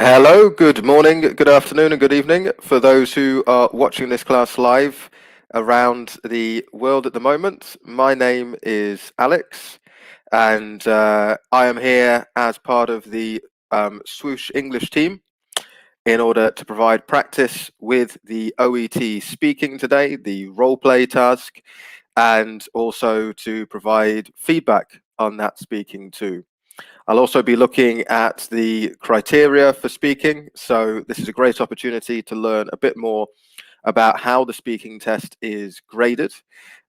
Hello, good morning, good afternoon, and good evening for those who are watching this class live around the world at the moment. My name is Alex, and I am here as part of the Swoosh English team in order to provide practice with the OET speaking today, the roleplay task, and also to provide feedback on that speaking too. I'll also be looking at the criteria for speaking. So this is a great opportunity to learn a bit more about how the speaking test is graded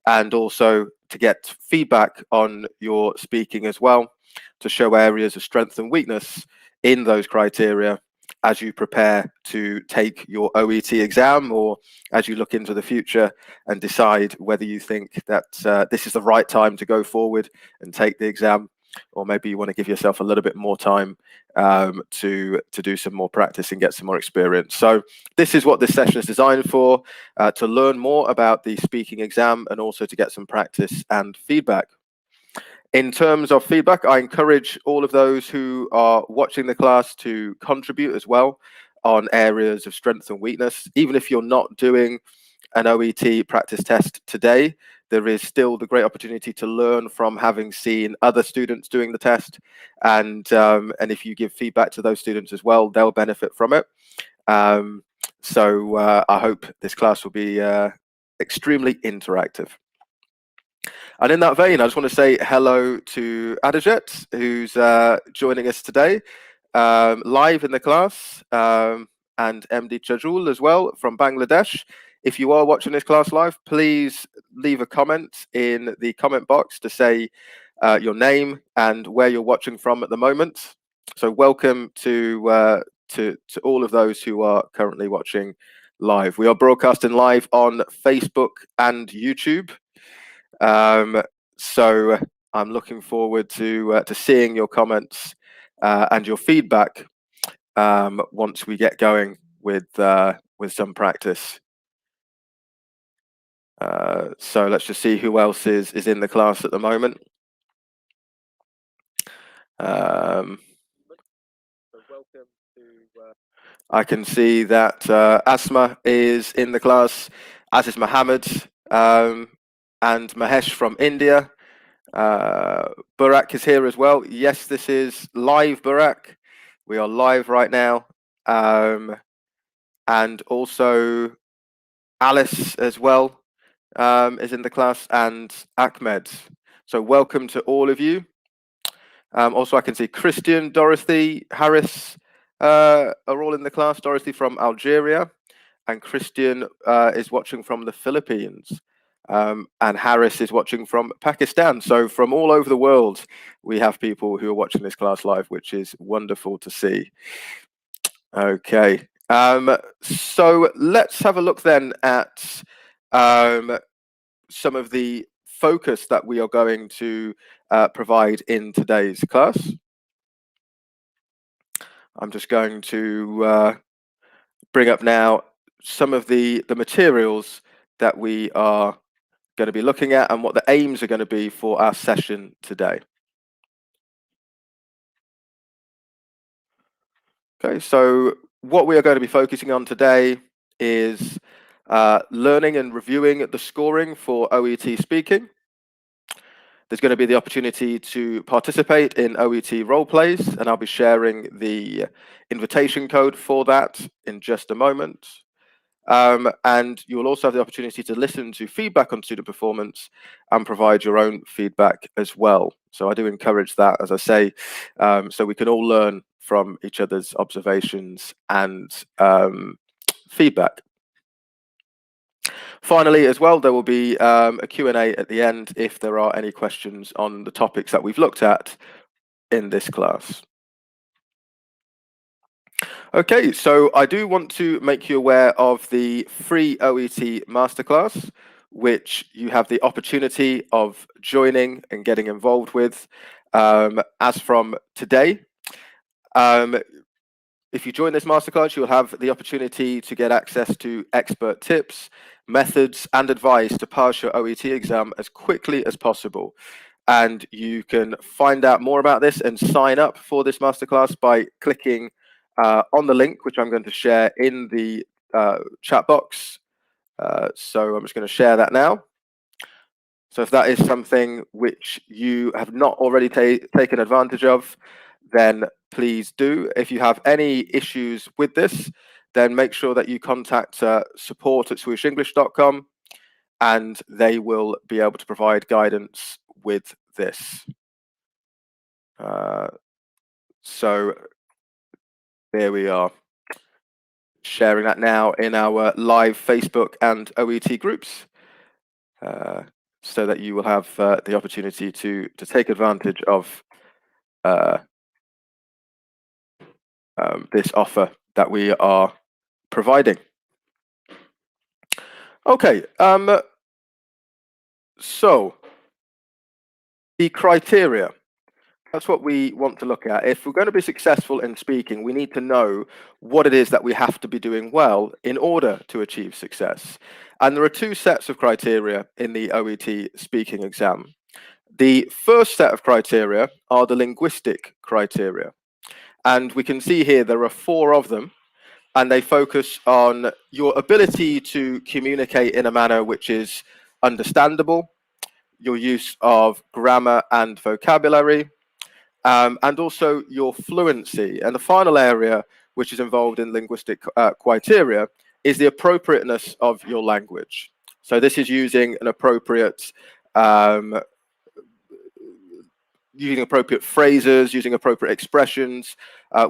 and also to get feedback on your speaking as well, to show areas of strength and weakness in those criteria as you prepare to take your OET exam, or as you look into the future and decide whether you think that this is the right time to go forward and take the exam, or maybe you want to give yourself a little bit more time to do some more practice and get some more experience. So this is what this session is designed for, to learn more about the speaking exam and also to get some practice and feedback. In terms of feedback, I encourage all of those who are watching the class to contribute as well on areas of strength and weakness. Even if you're not doing an OET practice test today, there is still the great opportunity to learn from having seen other students doing the test, and if you give feedback to those students as well, they'll benefit from it. So I hope this class will be extremely interactive. And in that vein, I just want to say hello to Adajit, who's joining us today live in the class, and MD Chajul as well from Bangladesh. If you are watching this class live, please leave a comment in the comment box to say your name and where you're watching from at the moment. So welcome to all of those who are currently watching live. We are broadcasting live on Facebook and YouTube. So I'm looking forward to seeing your comments and your feedback once we get going with some practice. So let's just see who else is in the class at the moment. I can see that Asma is in the class, as is Mohammed, and Mahesh from India. Burak is here as well. Yes, this is live, Burak. We are live right now. And also Alice as well is in the class, and Ahmed. So welcome to all of you. Also, I can see Christian, Dorothy, Harris are all in the class. Dorothy from Algeria, and Christian is watching from the Philippines. And Harris is watching from Pakistan. So from all over the world, we have people who are watching this class live, which is wonderful to see. Okay, so let's have a look then at some of the focus that we are going to provide in today's class. I'm just going to bring up now some of the materials that we are going to be looking at and what the aims are going to be for our session today. Okay, so what we are going to be focusing on today is learning and reviewing the scoring for OET speaking. There's going to be the opportunity to participate in OET Roleplays, and I'll be sharing the invitation code for that in just a moment. And you will also have the opportunity to listen to feedback on student performance and provide your own feedback as well. So I do encourage that, as I say, so we can all learn from each other's observations and feedback. Finally, as well, there will be a Q&A at the end if there are any questions on the topics that we've looked at in this class. Okay, so I do want to make you aware of the free OET Masterclass, which you have the opportunity of joining and getting involved with as from today. If you join this masterclass, you'll have the opportunity to get access to expert tips, methods, and advice to pass your OET exam as quickly as possible. And you can find out more about this and sign up for this masterclass by clicking on the link, which I'm going to share in the chat box. So I'm just going to share that now. So if that is something which you have not already taken advantage of, then please do. If you have any issues with this, then make sure that you contact support@swooshenglish.com, and they will be able to provide guidance with this. So there we are, sharing that now in our live Facebook and OET groups, so that you will have the opportunity to take advantage of this offer that we are providing. Okay, so the criteria, that's what we want to look at. If we're going to be successful in speaking, we need to know what it is that we have to be doing well in order to achieve success. And there are two sets of criteria in the OET speaking exam. The first set of criteria are the linguistic criteria. And we can see here there are 4 of them, and they focus on your ability to communicate in a manner which is understandable, your use of grammar and vocabulary, and also your fluency. And the final area which is involved in linguistic criteria is the appropriateness of your language. So this is using an appropriate using appropriate phrases, using appropriate expressions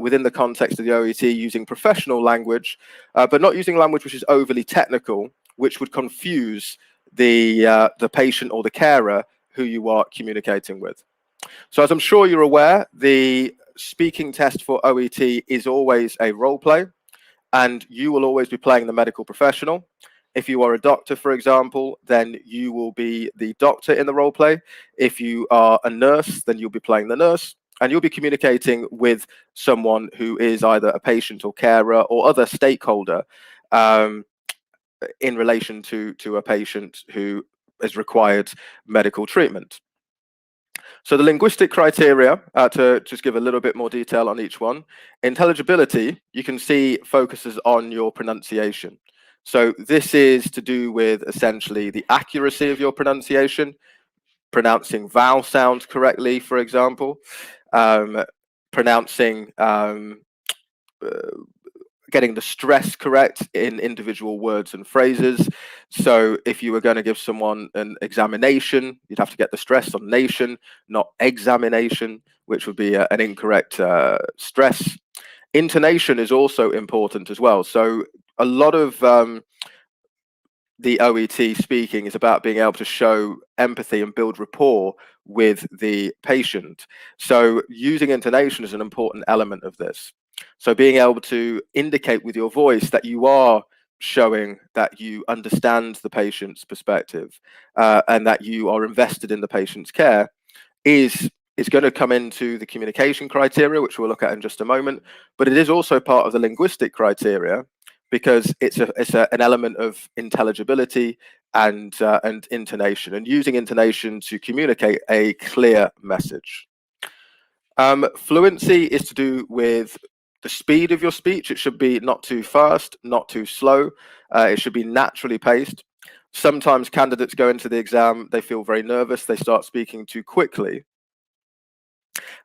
within the context of the OET, using professional language, but not using language which is overly technical, which would confuse the patient or the carer who you are communicating with. So as I'm sure you're aware, the speaking test for OET is always a role play, and you will always be playing the medical professional. If you are a doctor, for example, then you will be the doctor in the role play. If you are a nurse, then you'll be playing the nurse, and you'll be communicating with someone who is either a patient or carer or other stakeholder in relation to a patient who has required medical treatment. So the linguistic criteria, to just give a little bit more detail on each one. Intelligibility, you can see, focuses on your pronunciation. So this is to do with essentially the accuracy of your pronunciation, pronouncing vowel sounds correctly, for example, pronouncing getting the stress correct in individual words and phrases. So if you were going to give someone an examination, you'd have to get the stress on nation, not examination, which would be an incorrect stress. Intonation is also important as well. So a lot of the OET speaking is about being able to show empathy and build rapport with the patient. So using intonation is an important element of this. So being able to indicate with your voice that you are showing that you understand the patient's perspective and that you are invested in the patient's care is going to come into the communication criteria, which we'll look at in just a moment. But it is also part of the linguistic criteria, because it's an element of intelligibility and intonation, and using intonation to communicate a clear message. Fluency is to do with the speed of your speech. It should be not too fast, not too slow. It should be naturally paced. Sometimes candidates go into the exam, they feel very nervous, they start speaking too quickly.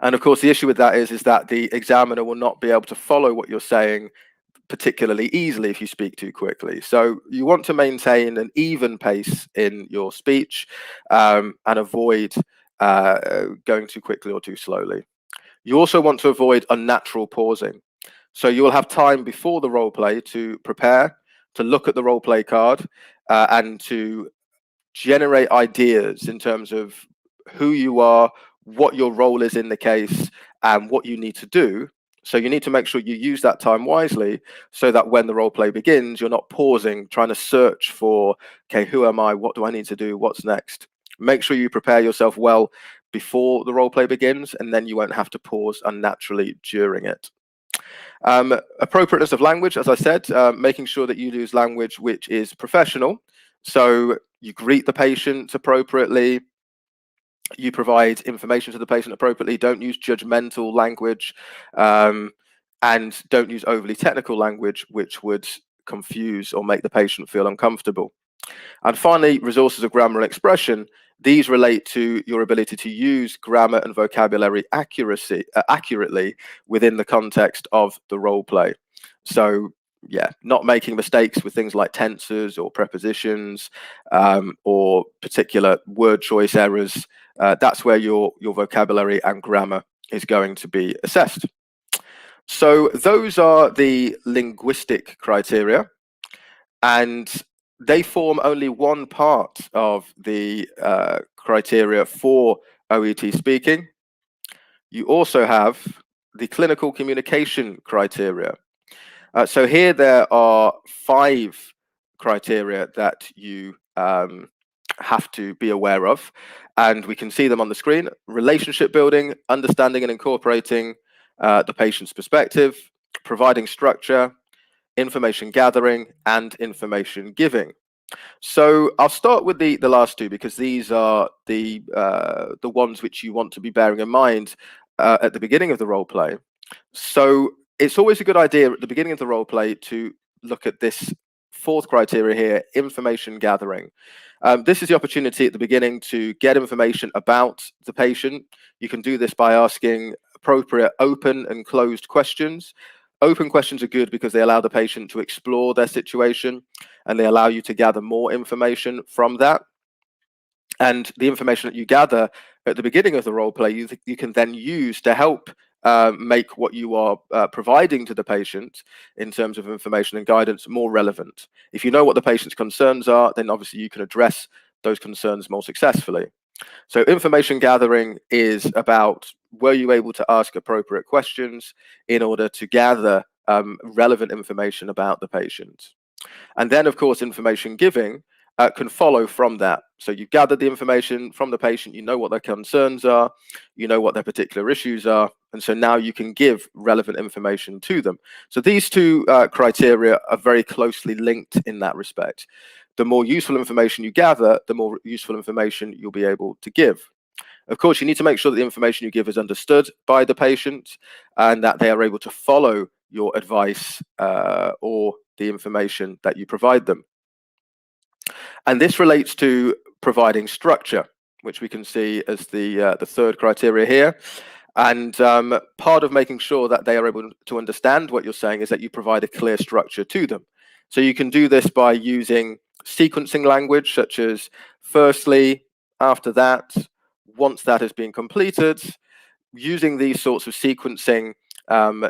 And of course, the issue with that is that the examiner will not be able to follow what you're saying particularly easily if you speak too quickly. So you want to maintain an even pace in your speech and avoid going too quickly or too slowly. You also want to avoid unnatural pausing. So you will have time before the role play to prepare, to look at the role play card, and to generate ideas in terms of who you are, what your role is in the case, and what you need to do. So you need to make sure you use that time wisely, so that when the role play begins, you're not pausing, trying to search for, okay, who am I? What do I need to do? What's next? Make sure you prepare yourself well before the role play begins, and then you won't have to pause unnaturally during it. Appropriateness of language, as I said, making sure that you use language which is professional. So you greet the patient appropriately, you provide information to the patient appropriately, don't use judgmental language, and don't use overly technical language which would confuse or make the patient feel uncomfortable. And finally, resources of grammar and expression. These relate to your ability to use grammar and vocabulary accurately within the context of the role play. So yeah, not making mistakes with things like tenses or prepositions, or particular word choice errors. That's where your vocabulary and grammar is going to be assessed. So those are the linguistic criteria, and they form only one part of the criteria for OET speaking. You also have the clinical communication criteria. So here there are 5 criteria that you have to be aware of, and we can see them on the screen. Relationship building, understanding and incorporating the patient's perspective, providing structure, information gathering, and information giving. So I'll start with the last 2, because these are the ones which you want to be bearing in mind at the beginning of the role play. So it's always a good idea at the beginning of the role play to look at this 4th criteria here, information gathering. This is the opportunity at the beginning to get information about the patient. You can do this by asking appropriate open and closed questions. Open questions are good because they allow the patient to explore their situation, and they allow you to gather more information from that. And the information that you gather at the beginning of the role play, you can then use to help make what you are providing to the patient in terms of information and guidance more relevant. If you know what the patient's concerns are, then obviously you can address those concerns more successfully. So information gathering is about, were you able to ask appropriate questions in order to gather relevant information about the patient? And then, of course, information giving can follow from that. So you've gathered the information from the patient, you know what their concerns are, you know what their particular issues are, and so now you can give relevant information to them. So these 2 criteria are very closely linked in that respect. The more useful information you gather, the more useful information you'll be able to give. Of course, you need to make sure that the information you give is understood by the patient, and that they are able to follow your advice or the information that you provide them. And this relates to providing structure, which we can see as the 3rd criteria here. And part of making sure that they are able to understand what you're saying is that you provide a clear structure to them. So you can do this by using sequencing language, such as firstly, after that, once that has been completed. Using these sorts of sequencing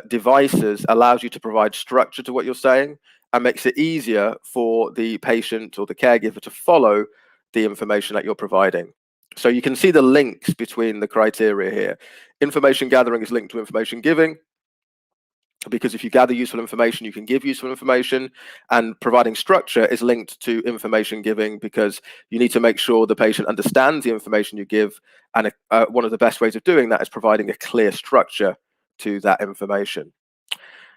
devices allows you to provide structure to what you're saying, and makes it easier for the patient or the caregiver to follow the information that you're providing. So you can see the links between the criteria here. Information gathering is linked to information giving, because if you gather useful information, you can give useful information. And providing structure is linked to information giving, because you need to make sure the patient understands the information you give. And one of the best ways of doing that is providing a clear structure to that information.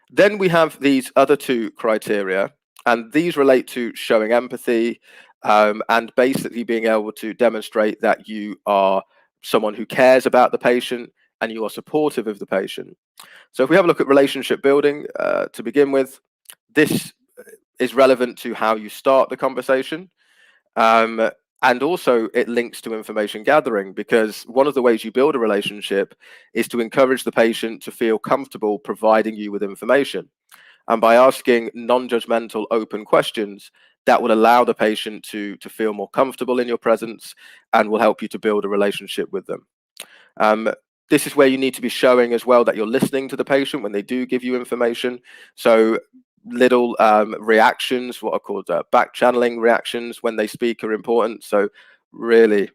Then we have these other 2 criteria, and these relate to showing empathy and basically being able to demonstrate that you are someone who cares about the patient and you are supportive of the patient. So if we have a look at relationship building to begin with, this is relevant to how you start the conversation. And also it links to information gathering, because one of the ways you build a relationship is to encourage the patient to feel comfortable providing you with information. And by asking non-judgmental, open questions, that will allow the patient to feel more comfortable in your presence, and will help you to build a relationship with them. This is where you need to be showing as well that you're listening to the patient when they do give you information. So little reactions, what are called back channeling reactions when they speak, are important. So really,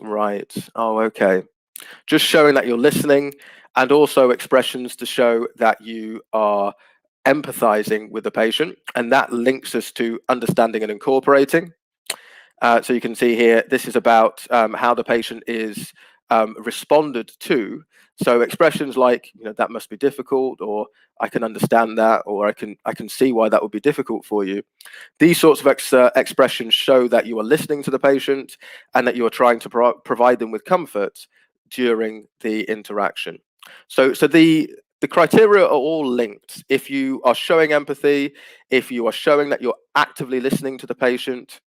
right, oh, okay. Just showing that you're listening, and also expressions to show that you are empathizing with the patient, and that links us to understanding and incorporating. So you can see here, this is about how the patient is responded to. So expressions like, that must be difficult, or I can understand that, or I can see why that would be difficult for you. These sorts of expressions show that you are listening to the patient, and that you are trying to provide them with comfort during the interaction. So the the criteria are all linked. If you are showing empathy, if you are showing that you're actively listening to the patient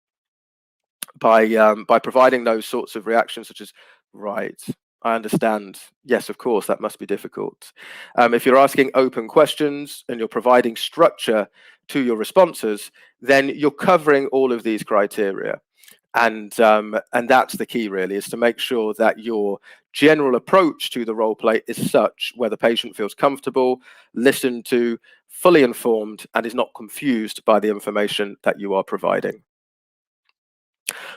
by providing those sorts of reactions, such as, right, I understand. Yes, of course, that must be difficult. If you're asking open questions and you're providing structure to your responses, then you're covering all of these criteria. And that's the key, really, is to make sure that your general approach to the role play is such where the patient feels comfortable, listened to, fully informed, and is not confused by the information that you are providing.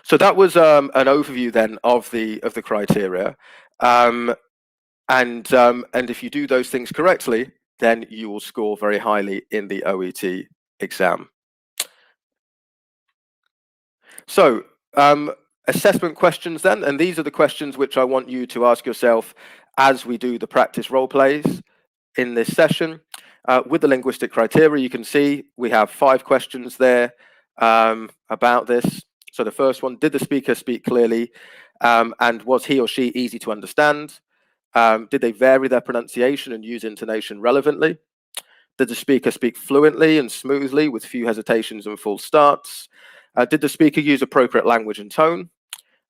So that was an overview then of the criteria, and if you do those things correctly, then you will score very highly in the OET exam. So assessment questions then, and these are the questions which I want you to ask yourself as we do the practice role plays in this session. With the linguistic criteria, you can see we have 5 questions there about this. So the first one, did the speaker speak clearly, and was he or she easy to understand? Did they vary their pronunciation and use intonation relevantly? Did the speaker speak fluently and smoothly with few hesitations and false starts? Did the speaker use appropriate language and tone?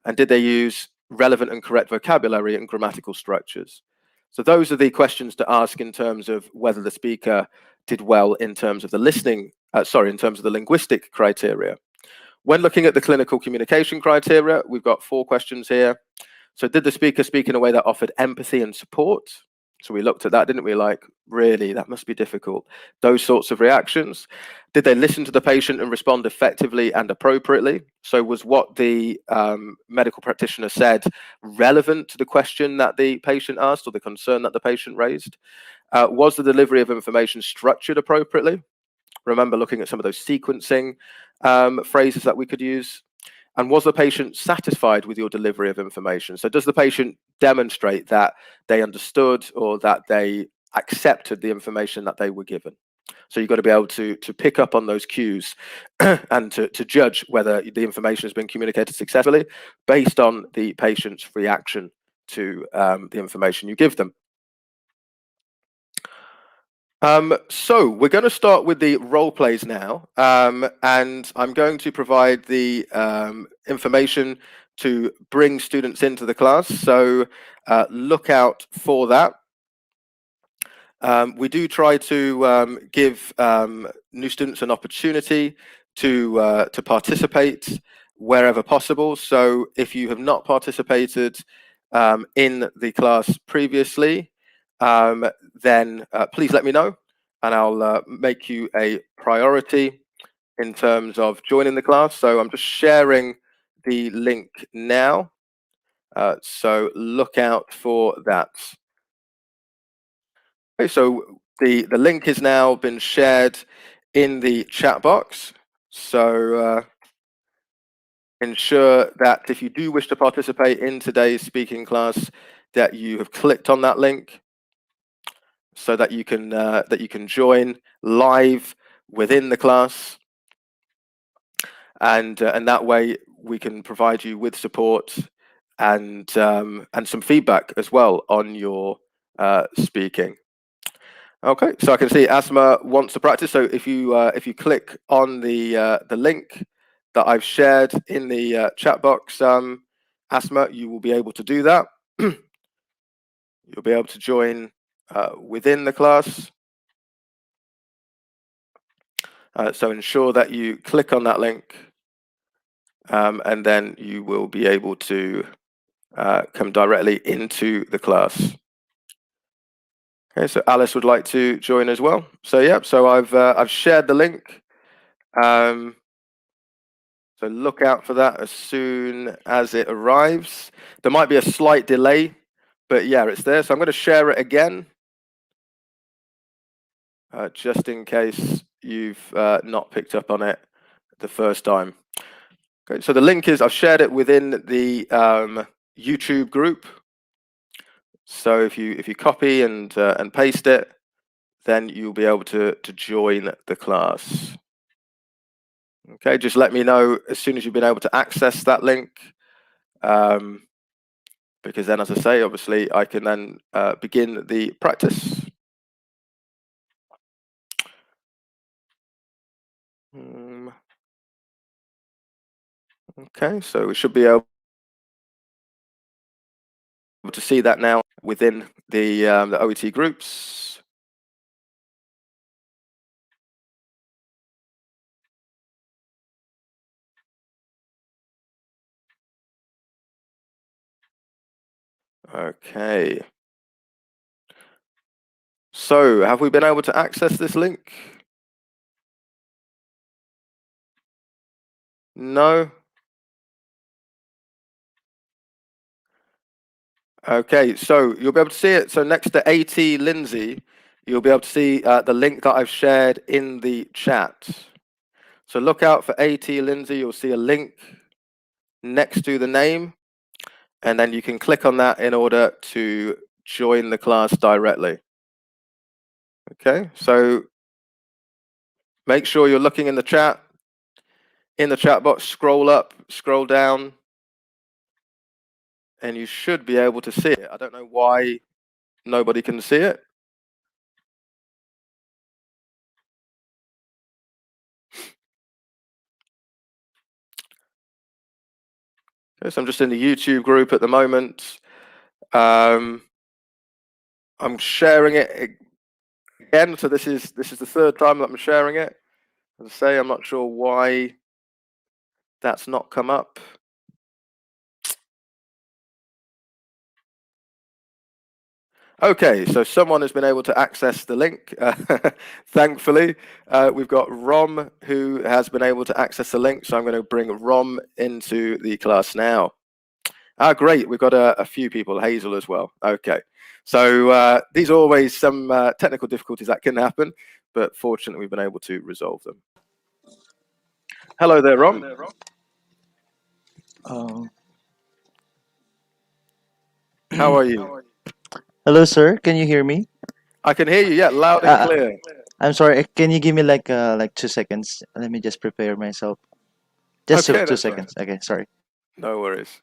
And did they use relevant and correct vocabulary and grammatical structures? So those are the questions to ask in terms of whether the speaker did well in terms of the in terms of the linguistic criteria. When looking at the clinical communication criteria, we've got 4 questions here. So did the speaker speak in a way that offered empathy and support? So we looked at that, didn't we? Like, really, that must be difficult. Those sorts of reactions. Did they listen to the patient and respond effectively and appropriately? So was what the medical practitioner said relevant to the question that the patient asked or the concern that the patient raised? Was the delivery of information structured appropriately? Remember looking at some of those sequencing phrases that we could use. And was the patient satisfied with your delivery of information? So does the patient demonstrate that they understood or that they accepted the information that they were given? So you've got to be able to pick up on those cues and to judge whether the information has been communicated successfully based on the patient's reaction to the information you give them. So we're going to start with the role plays now, and I'm going to provide the information to bring students into the class. So look out for that. We do try to give new students an opportunity to participate wherever possible. So if you have not participated in the class previously, then please let me know, and I'll make you a priority in terms of joining the class. So I'm just sharing the link now. So look out for that. Okay, so the link has now been shared in the chat box. So ensure that if you do wish to participate in today's speaking class, that you have clicked on that link so that you can join live within the class, and that way we can provide you with support and some feedback as well on your speaking. Okay, so I can see Asma wants to practice. So if you click on the link that I've shared in the chat box, Asma, you will be able to do that. You'll be able to join within the class. So ensure that you click on that link, and then you will be able to come directly into the class. Okay, so Alice would like to join as well. So yeah, so I've shared the link. So look out for that as soon as it arrives. There might be a slight delay, but yeah, it's there. So I'm going to share it again, just in case you've not picked up on it the first time. Okay, so the link is, I've shared it within the YouTube group. So if you copy and paste it, then you'll be able to join the class. Okay, just let me know as soon as you've been able to access that link, because then, as I say, obviously I can then begin the practice. Okay, so we should be able to see that now within the OET groups. Okay. So, have we been able to access this link? No? Okay, so you'll be able to see it. So next to AT Lindsay, you'll be able to see the link that I've shared in the chat. So look out for AT Lindsay. You'll see a link next to the name, and then you can click on that in order to join the class directly. Okay, so make sure you're looking in the chat. In the chat box, scroll up, scroll down, and you should be able to see it. I don't know why nobody can see it. Okay, so I'm just in the YouTube group at the moment. I'm sharing it again, so this is the third time that I'm sharing it. As I say, I'm not sure why that's not come up. Okay, so someone has been able to access the link. Thankfully, we've got Rom who has been able to access the link, so I'm going to bring Rom into the class now. Great, we've got a few people, Hazel as well. Okay, so these are always some technical difficulties that can happen, but fortunately we've been able to resolve them. Hello there, Rom. How are you? Hello, sir. Can you hear me? I can hear you, yeah, loud and clear. I'm sorry. Can you give me like 2 seconds? Let me just prepare myself. Just Okay, two that's fine. seconds. Okay, sorry. No worries.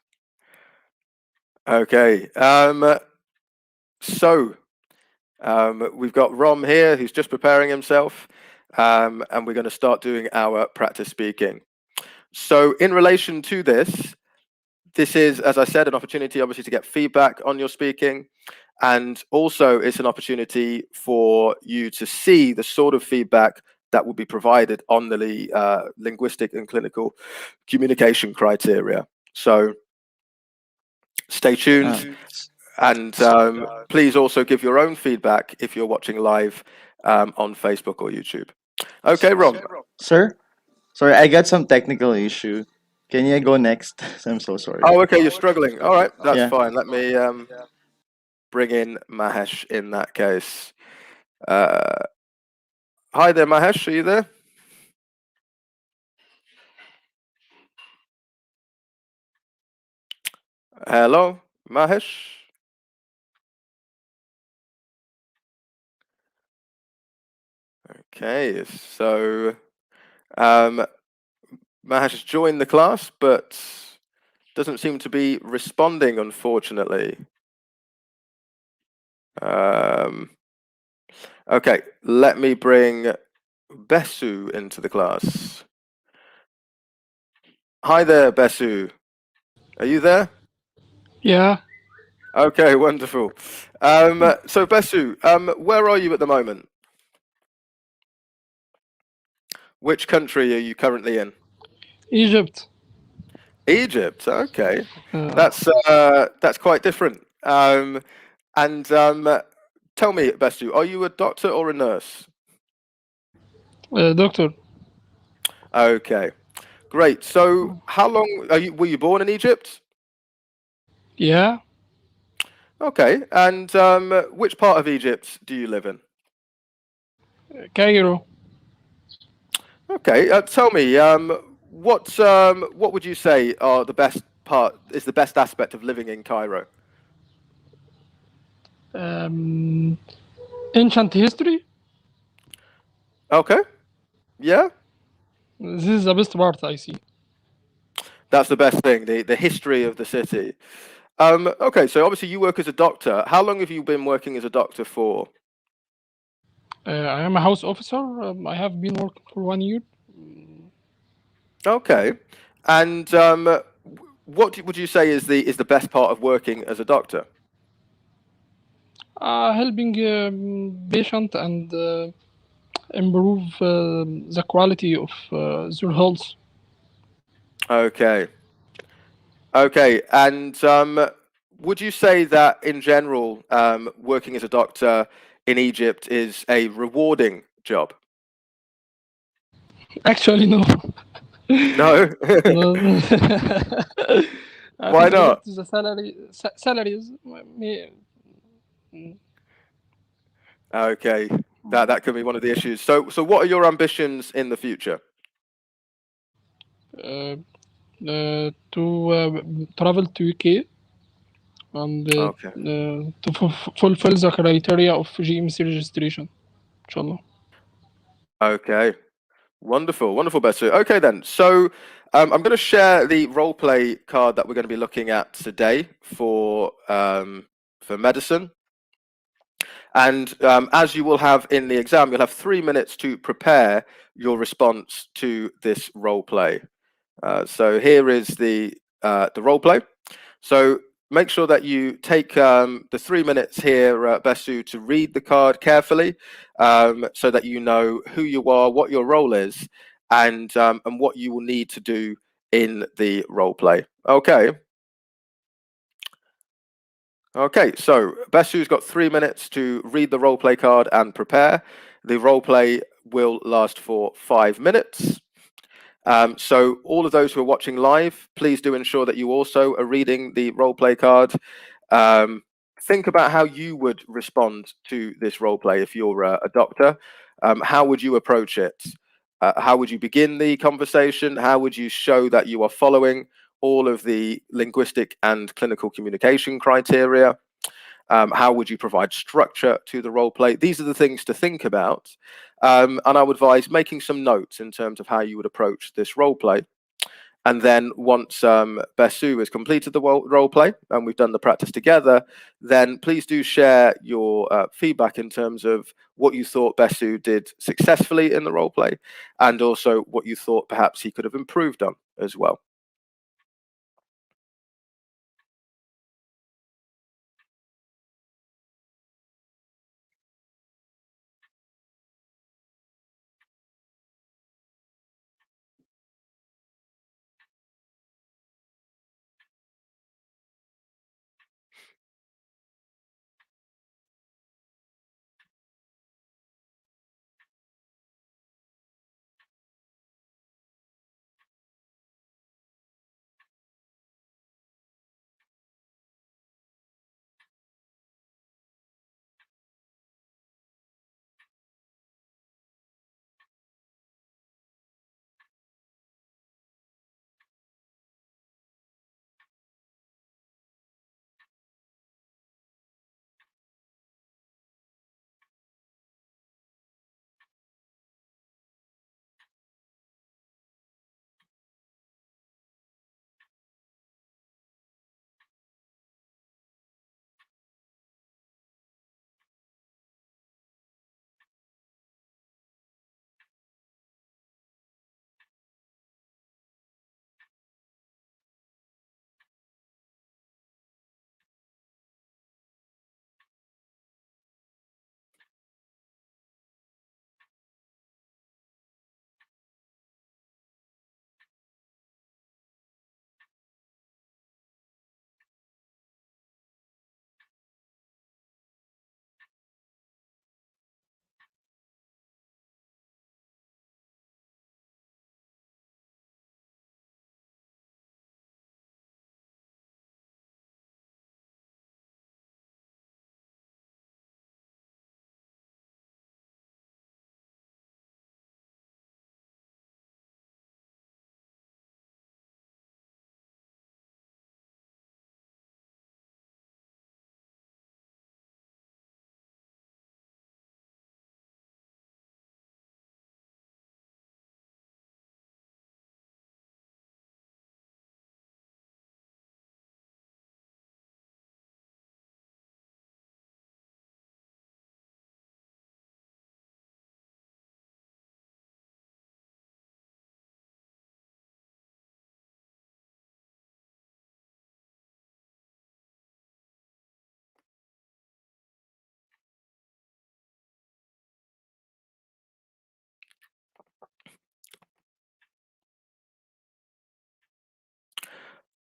Okay, so we've got Rom here who's just preparing himself, and we're going to start doing our practice speaking. So in relation to this is, as I said, an opportunity obviously to get feedback on your speaking, and also it's an opportunity for you to see the sort of feedback that will be provided on the linguistic and clinical communication criteria. So stay tuned, and please also give your own feedback if you're watching live on Facebook or YouTube. Okay, Rom. Sir, sorry, I got some technical issue. Can you go next? I'm so sorry. Oh, okay, you're struggling. All right, that's Yeah. fine. Let me bring in Mahesh in that case. Hi there, Mahesh. Are you there? Hello, Mahesh. Okay, so Mahesh has joined the class, but doesn't seem to be responding, unfortunately. Okay, let me bring Besu into the class. Hi there, Besu. Are you there? Yeah, Okay, wonderful. So Besu, where are you at the moment? Which country are you currently in? Egypt. Egypt. Okay, Uh, that's quite different. And tell me, Besu, are you a doctor or a nurse? Doctor. Okay, great. So, how long were you born in Egypt? Yeah, Okay, and which part of Egypt do you live in? Cairo. Okay, tell me, what would you say are the best aspect of living in Cairo? Um, Ancient history. Okay, yeah, This is the best part I see. that's the best thing, the history of the city. Okay, so obviously you work as a doctor. How long have you been working as a doctor for? I am a house officer. I have been working for 1 year. Okay, And what would you say is the best part of working as a doctor? Helping patient and improve the quality of their health. Okay. Okay. And would you say that in general, working as a doctor in Egypt is a rewarding job? Actually, no. No. No. Why In not? Egypt, the salaries Okay. That can be one of the issues. So what are your ambitions in the future? uh, to travel to UK and Okay. to fulfill the criteria of GMC registration. Inshallah. Okay. Wonderful, wonderful, Besu. Okay, then. So I'm going to share the role play card that we're going to be looking at today for medicine. And as you will have in the exam, you'll have 3 minutes to prepare your response to this role play. So here is the role play. So make sure that you take the 3 minutes here, Besu, to read the card carefully, so that you know who you are, what your role is, and what you will need to do in the role play. Okay. Okay, so Besu's got 3 minutes to read the role play card and prepare. The role play will last for 5 minutes. So all of those who are watching live, please do ensure that you also are reading the role play card. Think about how you would respond to this role play if you're a doctor. How would you approach it? How would you begin the conversation? How would you show that you are following all of the linguistic and clinical communication criteria? How would you provide structure to the role play? These are the things to think about. And I would advise making some notes in terms of how you would approach this role play. And then once Besu has completed the role play and we've done the practice together, then please do share your feedback in terms of what you thought Besu did successfully in the role play, and also what you thought perhaps he could have improved on as well.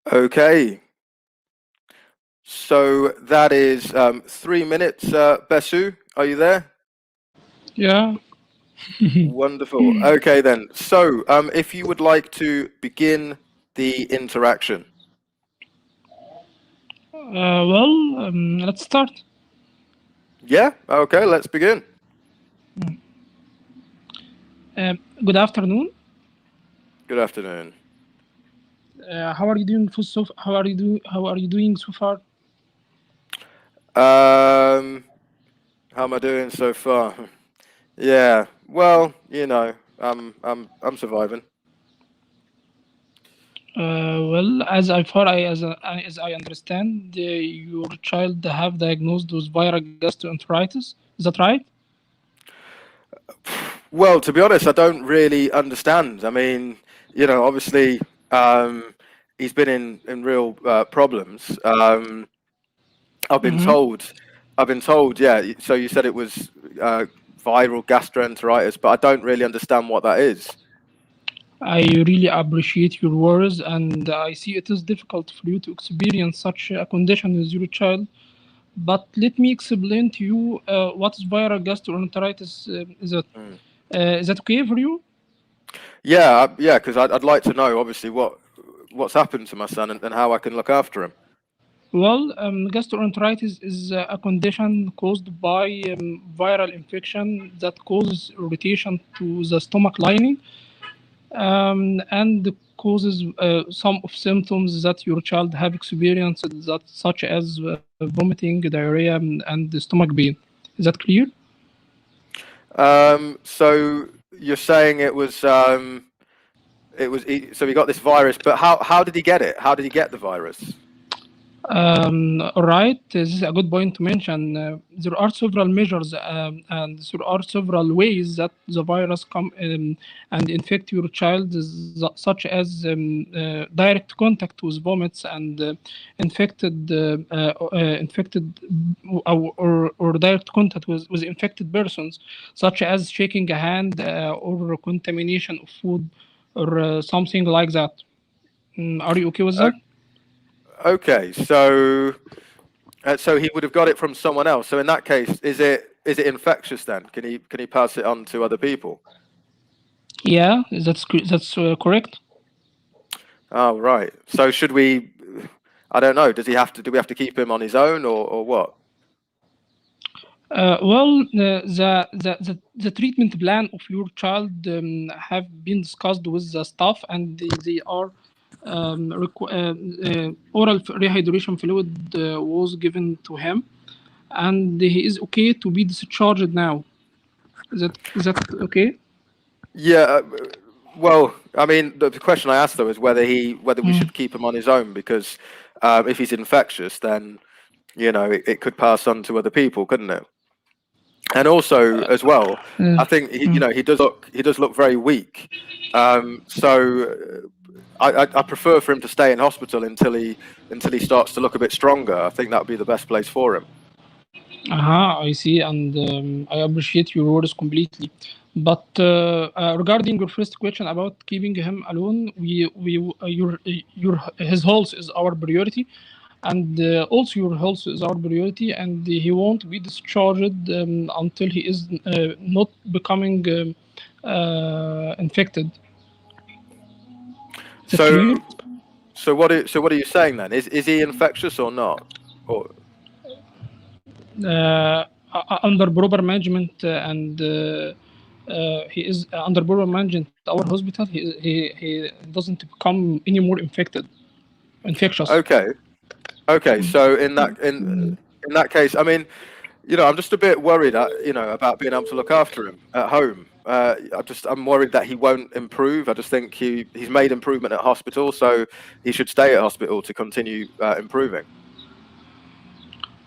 Okay. So that is 3 minutes. Besu, are you there? Yeah. Wonderful. Okay then. So if you would like to begin the interaction. Let's start. Yeah. Okay. Let's begin. Good afternoon. Good afternoon. How are you doing? How are you doing so far? How am I doing so far? Yeah. Well, I'm surviving. As I understand, your child have diagnosed with viral gastroenteritis. Is that right? Well, to be honest, I don't really understand. I mean, obviously, he's been in real problems. I've been Mm-hmm. told, yeah. So you said it was viral gastroenteritis, but I don't really understand what that is. I really appreciate your words, and I see it is difficult for you to experience such a condition with your child. But let me explain to you what is viral gastroenteritis. Mm. Is that okay for you? Yeah, yeah, because I'd like to know, obviously, what's happened to my son and how I can look after him. Well, gastroenteritis is a condition caused by viral infection that causes irritation to the stomach lining and causes some of symptoms that your child have experienced, that such as vomiting, diarrhea, and stomach pain. Is that clear? So you're saying so he got this virus, but how did he get it? How did he get the virus? All right, this is a good point to mention. There are several measures and there are several ways that the virus come and infect your child, such as direct contact with vomits and infected or direct contact with infected persons, such as shaking a hand or contamination of food or something like that. Are you okay with that? Okay, so he would have got it from someone else. So in that case, is it infectious then? Can he pass it on to other people? Yeah, that's correct. Oh, right. So should we? I don't know. Does he have to? Do we have to keep him on his own or what? The treatment plan of your child have been discussed with the staff, and they are oral rehydration fluid was given to him, and he is okay to be discharged now. Is that okay? Yeah. Well, I mean, the question I asked though is whether we should keep him on his own because if he's infectious, then it could pass on to other people, couldn't it? And also, as well, I think he does look very weak. So I prefer for him to stay in hospital until he starts to look a bit stronger. I think that would be the best place for him. I see, and I appreciate your words completely. But regarding your first question about keeping him alone, your his health is our priority, and also your health is our priority, and he won't be discharged until he is not becoming infected. Is that clear? So so what are you saying then? Is he infectious or not? Or Under proper management and he is under proper management at our hospital. He doesn't become any more infectious. okay, okay. So in that case, I mean, I'm just a bit worried, about being able to look after him at home. I'm worried that he won't improve. I just think he's made improvement at hospital, so he should stay at hospital to continue improving.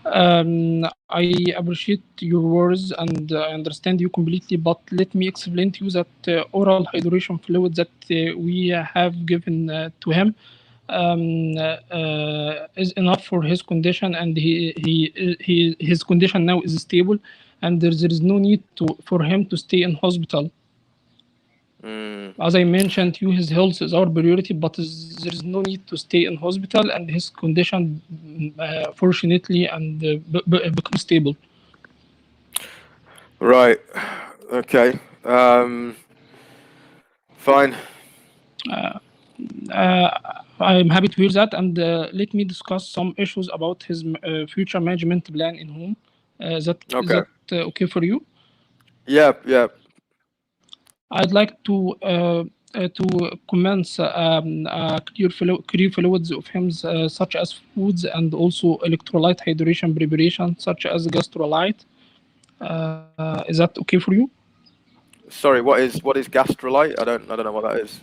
I appreciate your words and I understand you completely, but let me explain to you that oral hydration fluid that we have given to him is enough for his condition, and his condition now is stable, and there is no need for him to stay in hospital. As I mentioned, his health is our priority, but there is no need to stay in hospital, and his condition, fortunately, and become stable. Right. Okay. Fine. I'm happy to hear that, and let me discuss some issues about his future management plan in home. Is Okay. that okay for you? Yeah. Yeah. I'd like to commence clear fluids of him, such as foods, and also electrolyte hydration preparation, such as gastrolyte. Is that okay for you? Sorry. What is gastrolite? I don't know what that is.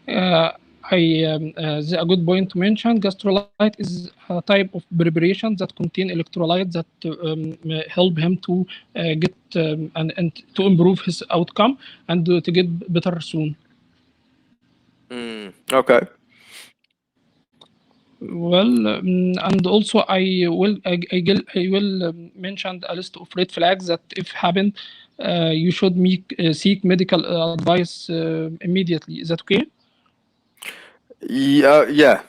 Uh, a good point to mention. Gastrolyte is a type of preparation that contain electrolytes that help him to get and to improve his outcome and to get better soon. Okay. Well, and also I will mention a list of red flags that if happen, you should seek medical advice immediately. Is that okay? Yeah. Yeah.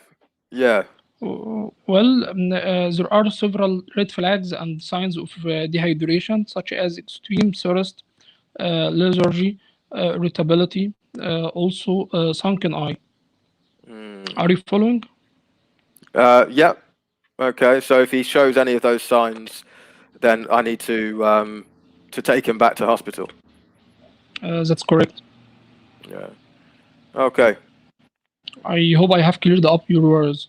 Yeah. There are several red flags and signs of dehydration, such as extreme thirst, lethargy, irritability, also sunken eye. Are you following? Yeah. Okay. So if he shows any of those signs, then I need to take him back to hospital. That's correct. Yeah. Okay. I hope I have cleared up your words.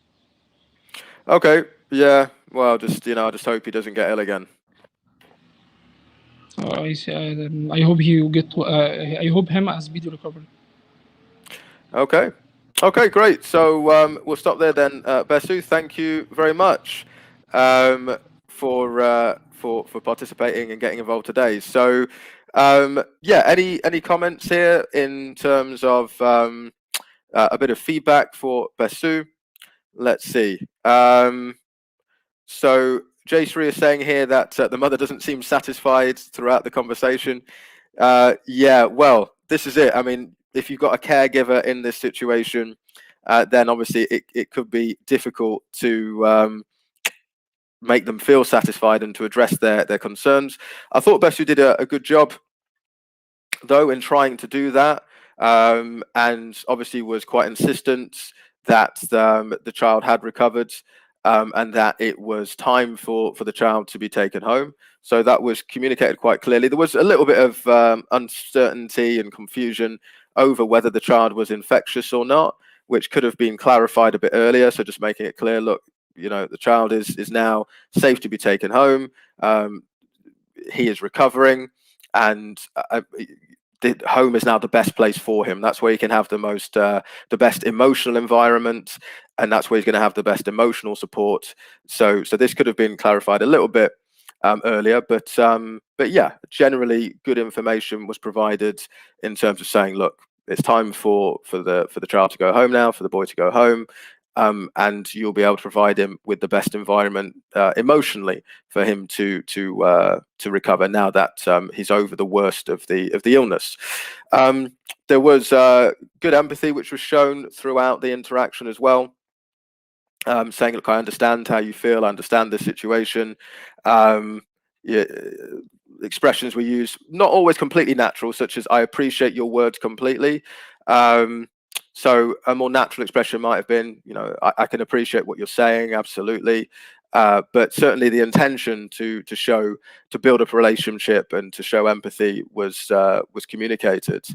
Okay. Yeah. Well, I just hope he doesn't get ill again. I hope he will get. I hope him a speedy recovery. Okay. Okay, great. So we'll stop there then. Besu, thank you very much for participating and getting involved today. So yeah, any comments here in terms of a bit of feedback for Besu? Let's see. So Jayshree is saying here that the mother doesn't seem satisfied throughout the conversation. Yeah, well, this is it. I mean, if you've got a caregiver in this situation, then obviously it could be difficult to make them feel satisfied and to address their concerns. I thought Besu did a good job, though, in trying to do that, and obviously was quite insistent that the child had recovered. And that it was time for the child to be taken home. So that was communicated quite clearly. There was a little bit of uncertainty and confusion over whether the child was infectious or not, which could have been clarified a bit earlier. So just making it clear, look, the child is now safe to be taken home. He is recovering, and the home is now the best place for him. That's where he can have the best emotional environment, and that's where he's going to have the best emotional support. So this could have been clarified a little bit earlier, but yeah, generally good information was provided in terms of saying, look, it's time for the child to go home now, for the boy to go home. And you'll be able to provide him with the best environment emotionally for him to recover now that he's over the worst of the illness. There was good empathy which was shown throughout the interaction as well. Saying, look, I understand how you feel, I understand the situation. Yeah, expressions we use, not always completely natural, such as I appreciate your words completely. So a more natural expression might have been, I can appreciate what you're saying, absolutely. But certainly the intention to build up a relationship and to show empathy was communicated.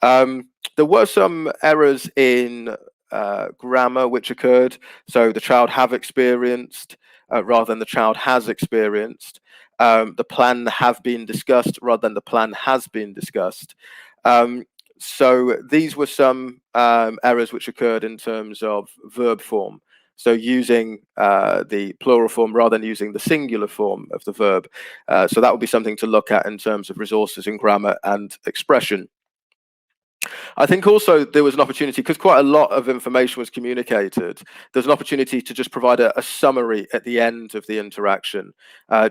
There were some errors in grammar which occurred. So the child have experienced rather than the child has experienced. The plan have been discussed rather than the plan has been discussed. So these were some errors which occurred in terms of verb form. So using the plural form rather than using the singular form of the verb. So that would be something to look at in terms of resources in grammar and expression. I think also there was an opportunity, because quite a lot of information was communicated, there's an opportunity to just provide a summary at the end of the interaction,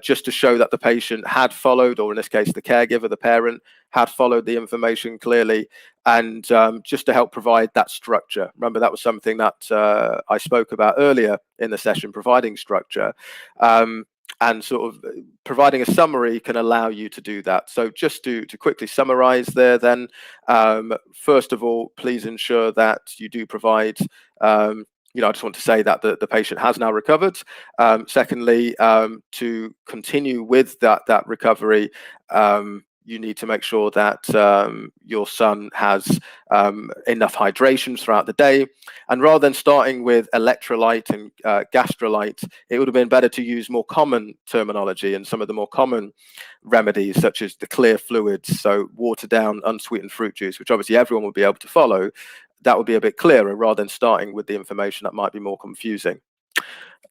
just to show that the patient had followed, or in this case, the caregiver, the parent, had followed the information clearly, and just to help provide that structure. Remember, that was something that I spoke about earlier in the session, providing structure. And sort of providing a summary can allow you to do that. So just to quickly summarize there then, first of all, please ensure that you do provide, I just want to say that the patient has now recovered. Secondly, to continue with that recovery, you need to make sure that your son has enough hydration throughout the day. And rather than starting with electrolyte and gastrolyte, it would have been better to use more common terminology and some of the more common remedies, such as the clear fluids, so watered down unsweetened fruit juice, which obviously everyone will be able to follow. That would be a bit clearer rather than starting with the information that might be more confusing.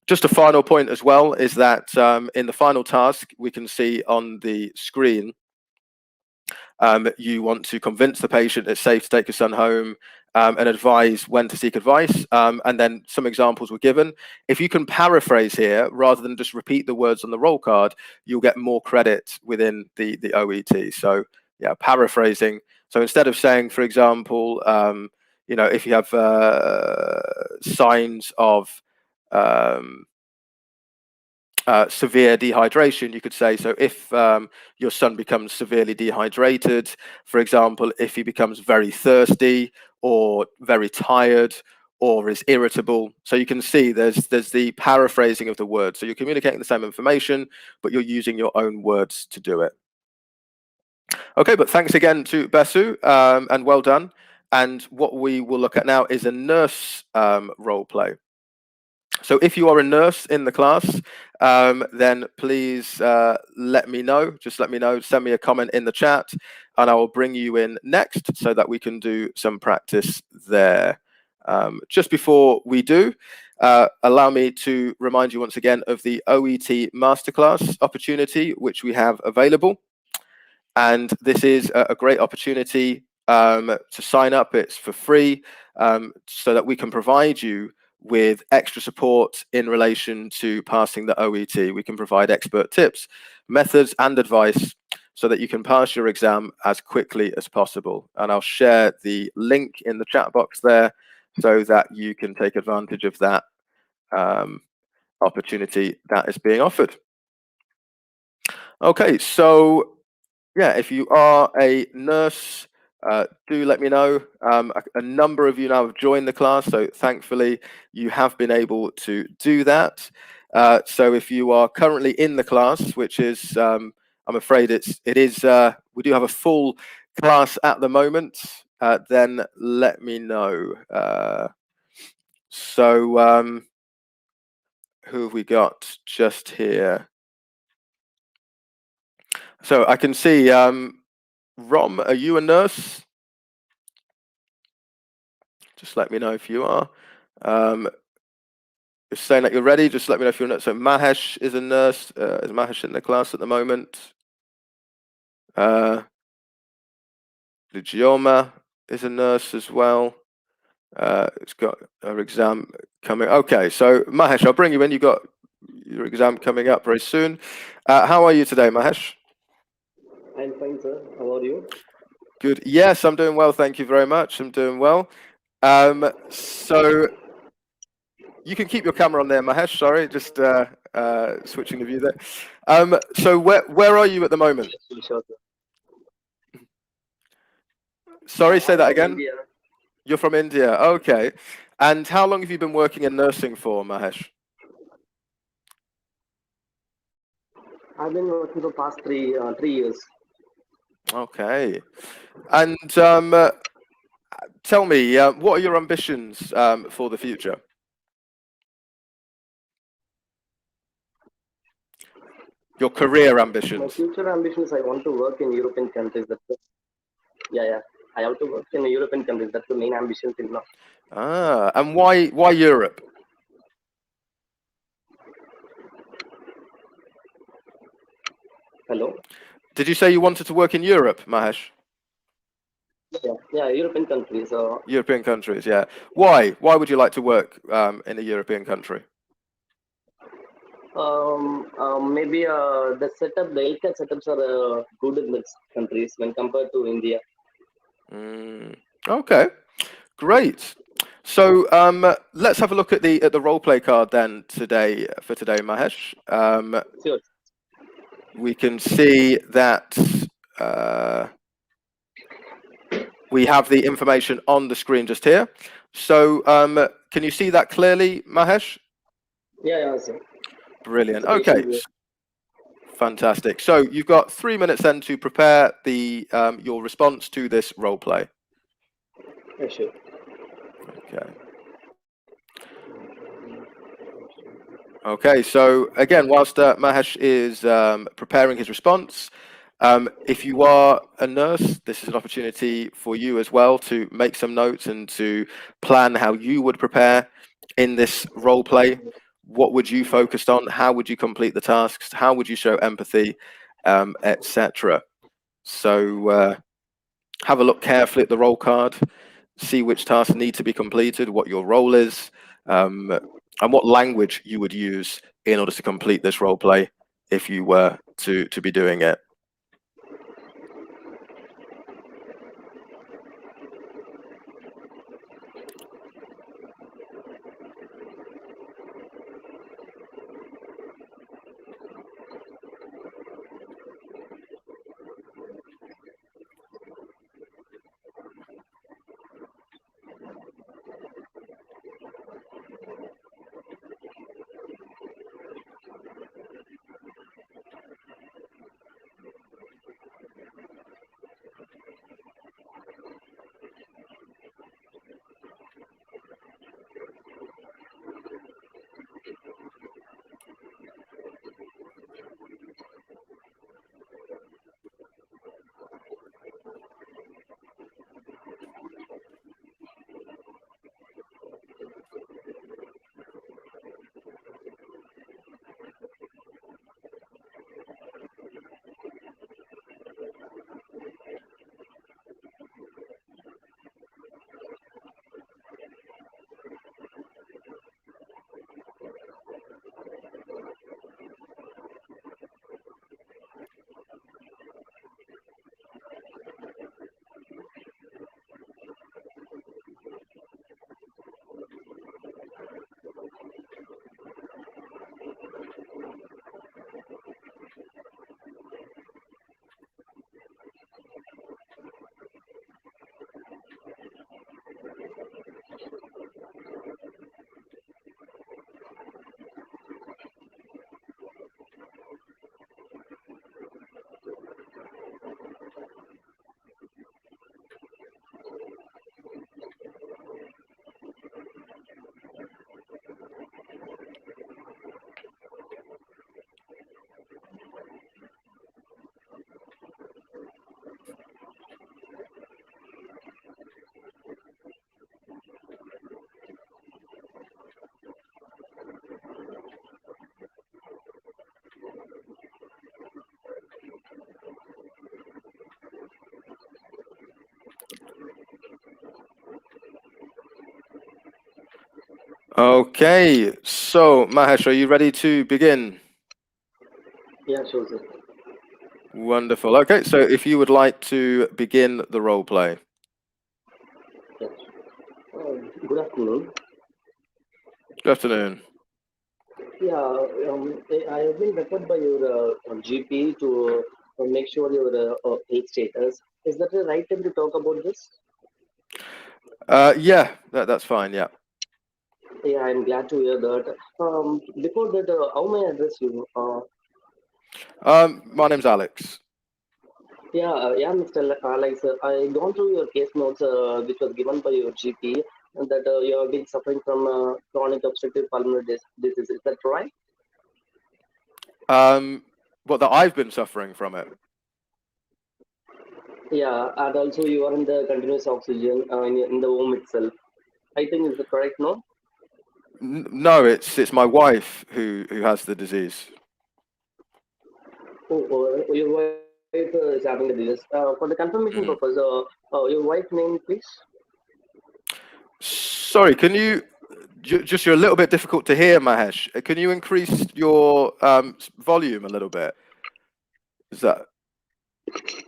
Just a final point as well is that in the final task, we can see on the screen, you want to convince the patient it's safe to take your son home, and advise when to seek advice. And then some examples were given. If you can paraphrase here, rather than just repeat the words on the roll card, you'll get more credit within the OET. So yeah, paraphrasing. So instead of saying, for example, if you have signs of severe dehydration, you could say, so if your son becomes severely dehydrated, for example, if he becomes very thirsty or very tired or is irritable. So you can see there's the paraphrasing of the words. So you're communicating the same information, but you're using your own words to do it. Okay, but thanks again to Besu, and well done. And what we will look at now is a nurse role play. So if you are a nurse in the class, then please let me know. Just let me know. Send me a comment in the chat, and I will bring you in next so that we can do some practice there. Just before we do, allow me to remind you once again of the OET Masterclass opportunity, which we have available. And this is a great opportunity to sign up. It's for free, so that we can provide you with extra support in relation to passing the OET. We can provide expert tips, methods, and advice so that you can pass your exam as quickly as possible. And I'll share the link in the chat box there so that you can take advantage of that opportunity that is being offered. Okay, so yeah, if you are a nurse, do let me know. A number of you now have joined the class, so thankfully you have been able to do that. So if you are currently in the class, which is, I'm afraid we do have a full class at the moment, then let me know. Who have we got just here? So I can see, Rom, are you a nurse? Just let me know if you are. Just saying that you're ready, just let me know if you're a nurse. So Mahesh is a nurse. Is Mahesh in the class at the moment? Lugioma is a nurse as well. It's got her exam coming. Okay, so Mahesh, I'll bring you in. You've got your exam coming up very soon. How are you today, Mahesh? I'm fine, sir. How are you? Good. Yes, I'm doing well. Thank you very much. I'm doing well. So you can keep your camera on there, Mahesh. Sorry, just switching the view there. So where are you at the moment? Sure, sir. Sorry, say that again. India. You're from India. Okay. And how long have you been working in nursing for, Mahesh? I've been working for past 3 years. Okay. And tell me, what are your ambitions for the future? Your career ambitions. My future ambitions, I want to work in European countries. Yeah. I have to work in European countries. That's the main ambition till now. And why Europe? Hello? Did you say you wanted to work in Europe, Mahesh? Yeah, European countries. European countries, yeah. Why? Why would you like to work in a European country? Maybe the setup, the healthcare setups are good in these countries when compared to India. Okay, great. So let's have a look at the role play card then today, Mahesh. Sure. We can see that we have the information on the screen just here. So can you see that clearly, Mahesh? Yeah, sir. Brilliant. It's Okay. patient. Fantastic. So you've got 3 minutes then to prepare your response to this role play. Yeah, sure. Okay. Okay, so again, whilst Mahesh is preparing his response, if you are a nurse, this is an opportunity for you as well to make some notes and to plan how you would prepare in this role play. What would you focus on? How would you complete the tasks? How would you show empathy, etc.? So have a look carefully at the role card, see which tasks need to be completed, what your role is, and what language you would use in order to complete this role play if you were to be doing it. Okay, so Mahesh, are you ready to begin? Yeah, sure, sir. Wonderful. Okay, so if you would like to begin the role play. Yes. Good afternoon. Good afternoon. Yeah, I have been referred by your GP to make sure your health status. Is that the right time to talk about this? Yeah, that's fine. Yeah. Yeah, I'm glad to hear that. Before that, how may I address you? My name's Alex. Yeah, Mr. Alex, I gone through your case notes, which was given by your GP, and that you have been suffering from chronic obstructive pulmonary disease. Is that right? What that I've been suffering from it. Yeah, and also you are in the continuous oxygen in the home itself. I think is the correct, no? No, it's my wife who has the disease. Oh, your wife wife is having the disease. For the confirmation purpose, your wife name, please. Sorry, can you just, you're a little bit difficult to hear, Mahesh. Can you increase your volume a little bit? Is that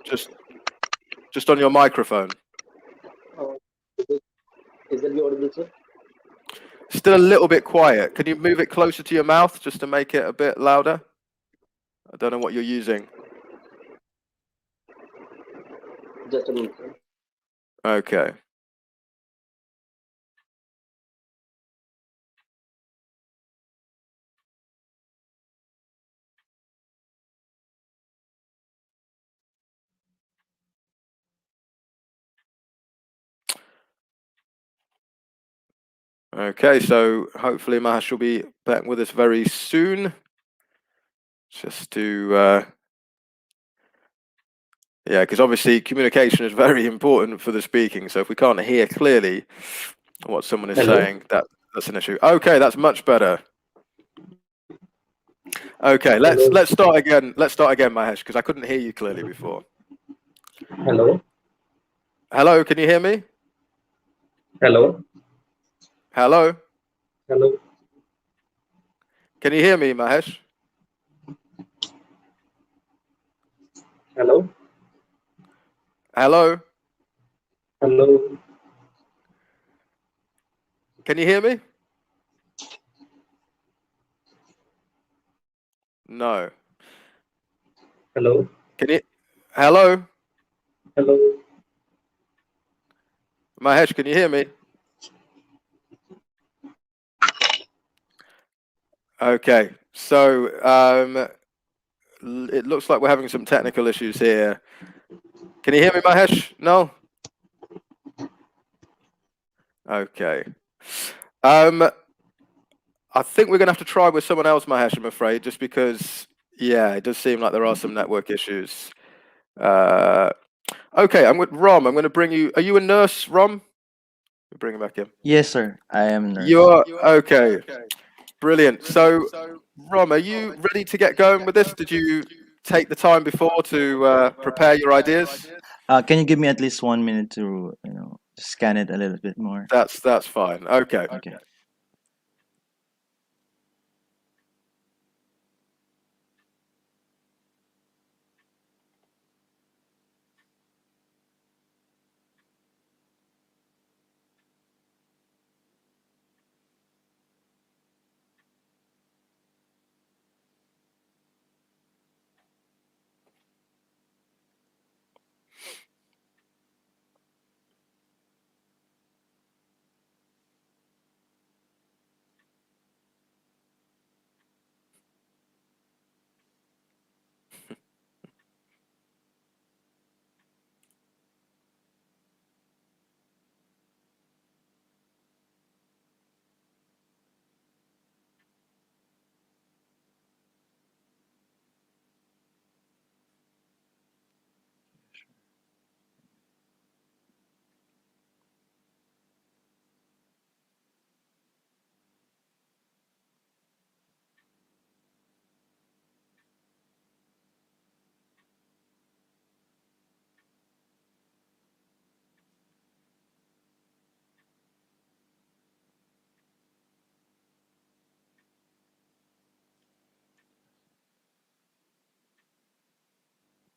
just on your microphone? Uh, is that audible, sir? Still a little bit quiet. Can you move it closer to your mouth just to make it a bit louder? I don't know what you're using. Just a minute, sir. Okay. Okay, so hopefully Mahesh will be back with us very soon. Just to, yeah, because obviously communication is very important for the speaking. So if we can't hear clearly what someone is saying, that's an issue. Okay, that's much better. Okay, let's start again. Let's start again, Mahesh, because I couldn't hear you clearly before. Hello. Hello, can you hear me? Hello. Hello, Hello. can you hear me, Mahesh? Hello. Hello, Hello. can you hear me? No. Hello. Can you? Hello, Hello. Mahesh, can you hear me? Okay, so it looks like we're having some technical issues here. Can you hear me, Mahesh? No? Okay. I think we're going to have to try with someone else, Mahesh, I'm afraid, just because, yeah, it does seem like there are some network issues. Okay, I'm with Rom. I'm going to bring you. Are you a nurse, Rom? Bring him back in. Yes, sir. I am a nurse. You are? Okay. Brilliant. So, Rom, are you ready to get going with this? Did you take the time before to prepare your ideas? Can you give me at least 1 minute to, scan it a little bit more? That's fine. Okay. Okay.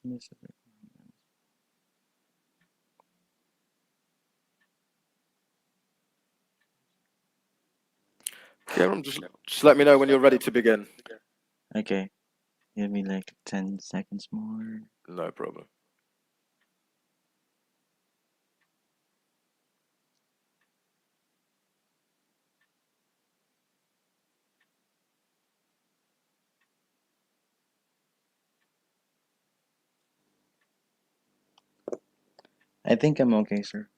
Yes, sir. Yeah, Rom, just let me know when you're ready to begin. Okay. Give me like 10 seconds more. No problem. I think I'm okay, sir.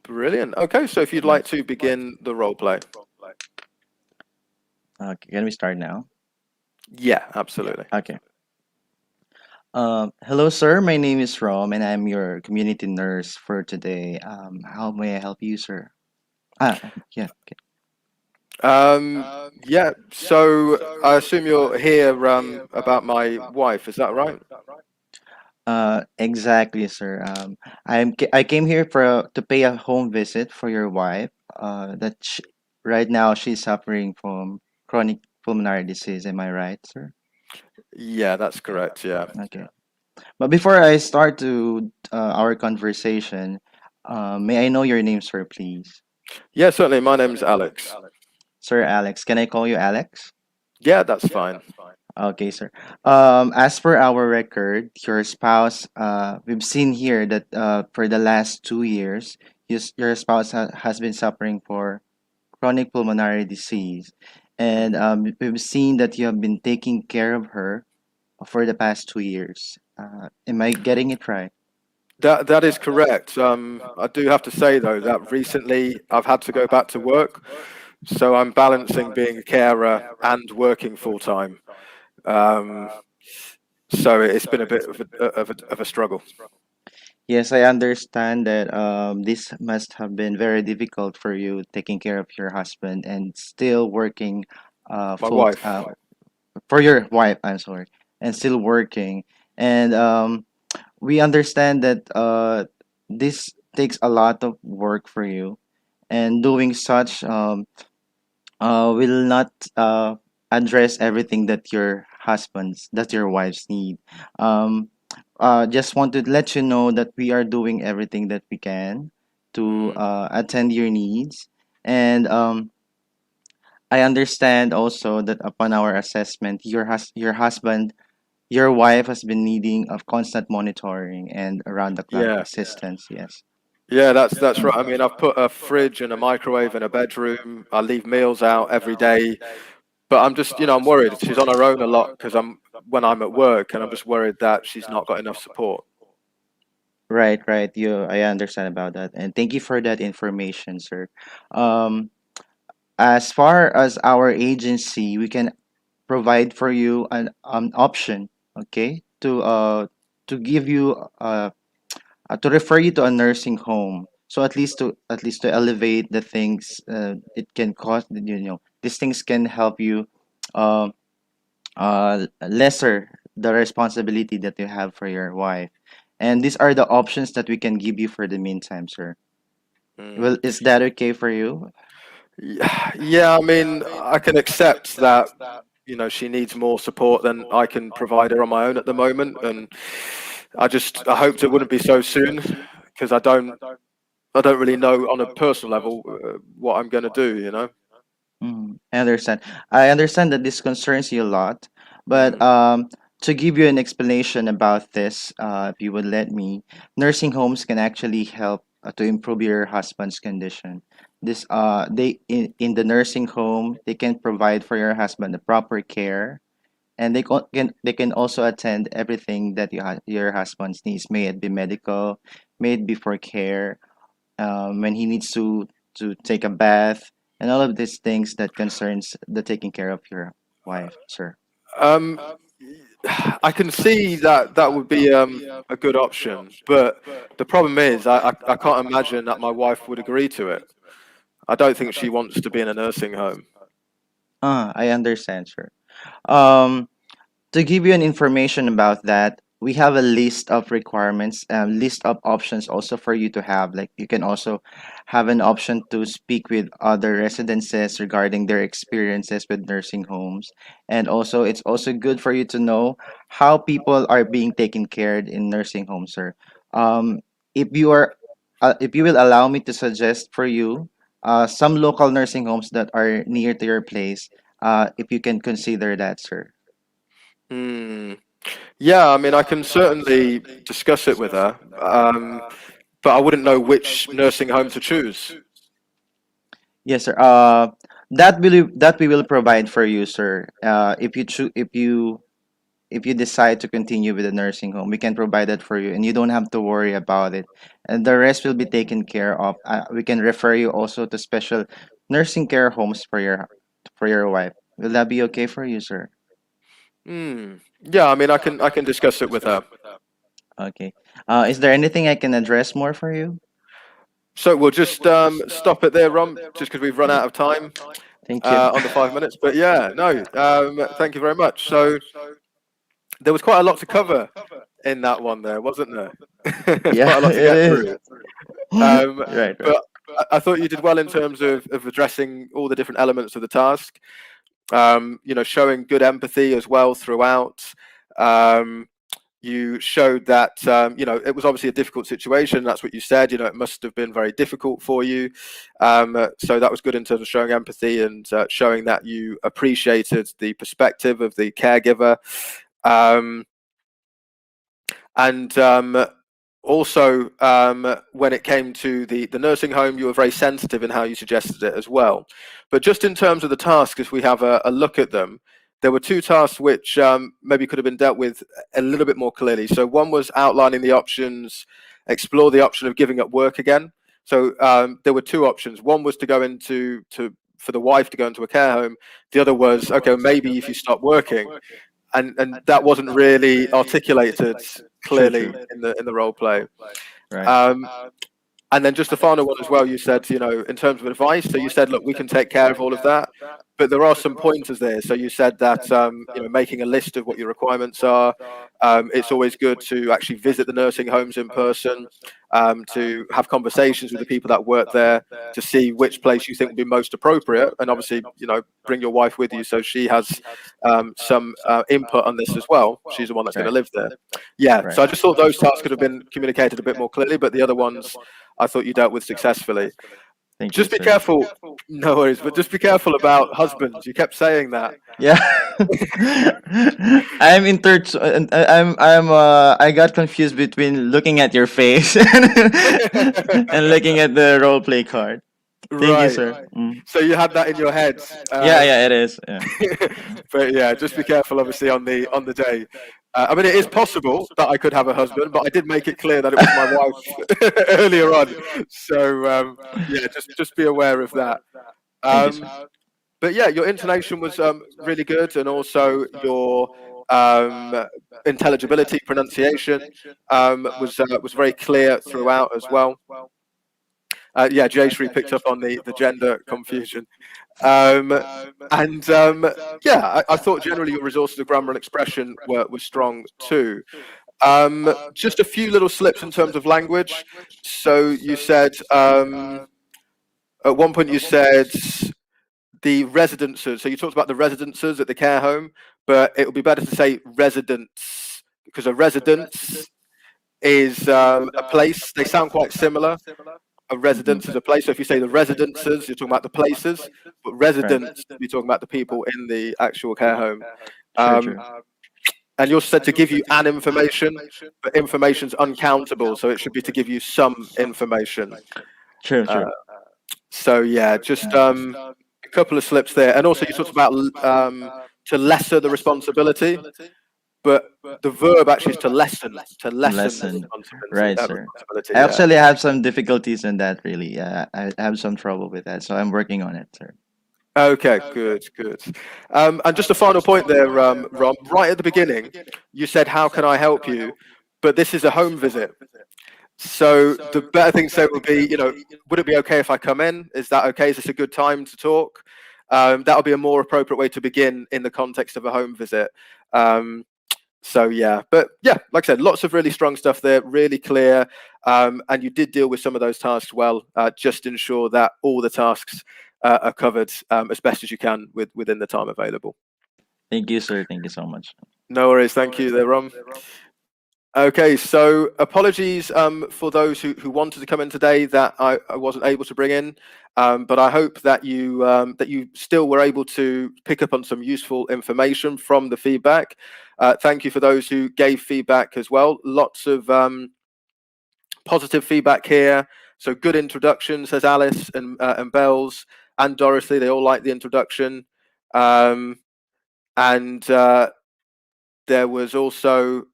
Brilliant. Okay, so if you'd like to begin the role play. Okay, can we start now? Yeah, absolutely. Okay. Hello, sir. My name is Rom, and I'm your community nurse for today. How may I help you, sir? Yeah. Okay. Yeah, so I assume you're here about my wife, is that right? Exactly, sir. I came here for to pay a home visit for your wife. Right now she's suffering from chronic pulmonary disease. Am I right, sir? Yeah, that's correct. Yeah. Okay. But before I start to our conversation, may I know your name, sir, please? Yeah, certainly. My name's Alex. Sir Alex. Can I call you Alex? Yeah, that's fine. Okay, sir. As per our record, your spouse, we've seen here that for the last 2 years, your spouse has been suffering for chronic pulmonary disease. And Mhm. we've seen that you have been taking care of her for the past 2 years. Am I getting it right? That is correct. I do have to say though that recently I've had to go back to work, so I'm balancing being a carer and working full time. Um, so it's been a bit of a struggle. Yes, I understand that this must have been very difficult for you taking care of your husband and still working My full wife. for your wife, I'm sorry, and still working. And we understand that this takes a lot of work for you, and doing such will not address everything that your wife's need. Um, just want to let you know that we are doing everything that we can to Mm, attend your needs, and I understand also that upon our assessment, your husband, your wife has been needing of constant monitoring and around the clock yeah, assistance. Yes. yeah, that's right. I mean, I've put a fridge and a microwave in a bedroom. I leave meals out every day, but I'm just, I'm worried. She's on her own a lot because I'm when I'm at work, and I'm just worried that she's not got enough support. Right, right. I understand about that, and thank you for that information, sir. Um, as far as our agency, we can provide for you an option, okay, to give you to refer you to a nursing home. So at least to elevate the things it can cost. These things can help you uh, lesser the responsibility that you have for your wife. And these are the options that we can give you for the meantime, sir. Mm. Well, is that okay for you? Yeah, I mean, I can accept that, she needs more support than I can provide her on my own at the moment, and I hoped it wouldn't be so soon because I don't really know on a personal level what I'm going to do. I understand that this concerns you a lot, but Mm. to give you an explanation about this, if you would let me, nursing homes can actually help to improve your husband's condition. They in the nursing home, they can provide for your husband the proper care, and they can also attend everything that your husband needs, may it be medical, may it be for care, when he needs to take a bath, and all of these things that concerns the taking care of your wife, sir. Um, I can see that that would be a good option, but the problem is I can't imagine that my wife would agree to it. I don't think she wants to be in a nursing home. I understand, sir. Um, to give you an information about that, we have a list of requirements, list of options also for you to have. Like you can also have an option to speak with other residences regarding their experiences with nursing homes. And also, it's also good for you to know how people are being taken care of in nursing homes, sir. Um, if you will allow me to suggest for you some local nursing homes that are near to your place, if you can consider that, sir. Hmm. Yeah, I mean, I can certainly discuss it with her, but I wouldn't know which nursing home to choose. Yes, sir. That we will provide for you, sir. If you decide to continue with the nursing home, we can provide that for you, and you don't have to worry about it. And the rest will be taken care of. We can refer you also to special nursing care homes for your wife. Will that be okay for you, sir? Hmm. Yeah, I mean, I can discuss it with her. Okay. Is there anything I can address more for you? So we'll just stop it there, Ron, just because we've run out of time Thank you. on the 5 minutes. But yeah, no, thank you very much. So there was quite a lot to cover in that one there, wasn't there? Yeah, Quite a lot to it get is. through. Right. But I thought you did well in terms of addressing all the different elements of the task. Showing good empathy as well throughout. You showed that it was obviously a difficult situation. That's what you said. It must have been very difficult for you. So that was good in terms of showing empathy and showing that you appreciated the perspective of the caregiver. Also, when it came to the nursing home, you were very sensitive in how you suggested it as well. But just in terms of the tasks, if we have a look at them, there were two tasks which maybe could have been dealt with a little bit more clearly. So one was outlining the options, explore the option of giving up work again. So there were two options. One was to go into for the wife to go into a care home. The other was, okay, maybe if you stop working. And that wasn't really articulated clearly in the role play. Right. And then just the final one as well, you said, in terms of advice, so you said, look, we can take care of all of that, but there are some pointers there. So you said that, making a list of what your requirements are. It's always good to actually visit the nursing homes in person, to have conversations with the people that work there, to see which place you think would be most appropriate. And obviously, bring your wife with you so she has some input on this as well. She's the one that's going to live there. Yeah, so I just thought those tasks could have been communicated a bit more clearly, but the other ones I thought you dealt with successfully. Just be careful. No worries, but just be careful about husbands. You kept saying that. Yeah. I'm in third. I got confused between looking at your face and looking at the role play card. Thank you, sir. So you had that in your head. Yeah, it is. Yeah. But yeah, just be careful, obviously, on the day. I mean, it is possible that I could have a husband, but I did make it clear that it was my wife earlier on. So yeah, just be aware of that. Thank you, But yeah, your intonation was really good, and also your intelligibility, pronunciation was very clear throughout as well. Yeah, Jayshree picked up on the gender confusion. Yeah, I thought generally your resources of grammar and expression were strong too. Just a few little slips in terms of language. So you said, at one point you said the residences. So you talked about the residences at the care home, but it would be better to say residence, because a residence is a place. They sound quite similar. A residence is a place. So if you say the residences, you're talking about the places, but residents, you're talking about the people in the actual care home. And you're said to give you an information, but information's uncountable, so it should be to give you some information. True. So yeah, just a couple of slips there. And also you talked about to lesser the responsibility, but the verb actually is to lessen the responsibility. Right, sir. I actually have some difficulties in that, really. Yeah, I have some trouble with that, so I'm working on it, sir. Okay, good. And just a final point there, Rom. Right at the beginning, you said, "How can I help you?" But this is a home visit. So the better thing to say would be, would it be okay if I come in? Is that okay? Is this a good time to talk? That would be a more appropriate way to begin in the context of a home visit. So yeah, but yeah, like I said, lots of really strong stuff there, really clear, and you did deal with some of those tasks well. Just ensure that all the tasks are covered as best as you can within the time available. Thank you, sir. Thank you so much. No worries. Thank you there, Rom. Okay, so apologies for those who wanted to come in today that I wasn't able to bring in, but I hope that you still were able to pick up on some useful information from the feedback. Thank you for those who gave feedback as well. Lots of positive feedback here. So good introduction, says Alice and Bells and Dorothy. They all like the introduction, and there was also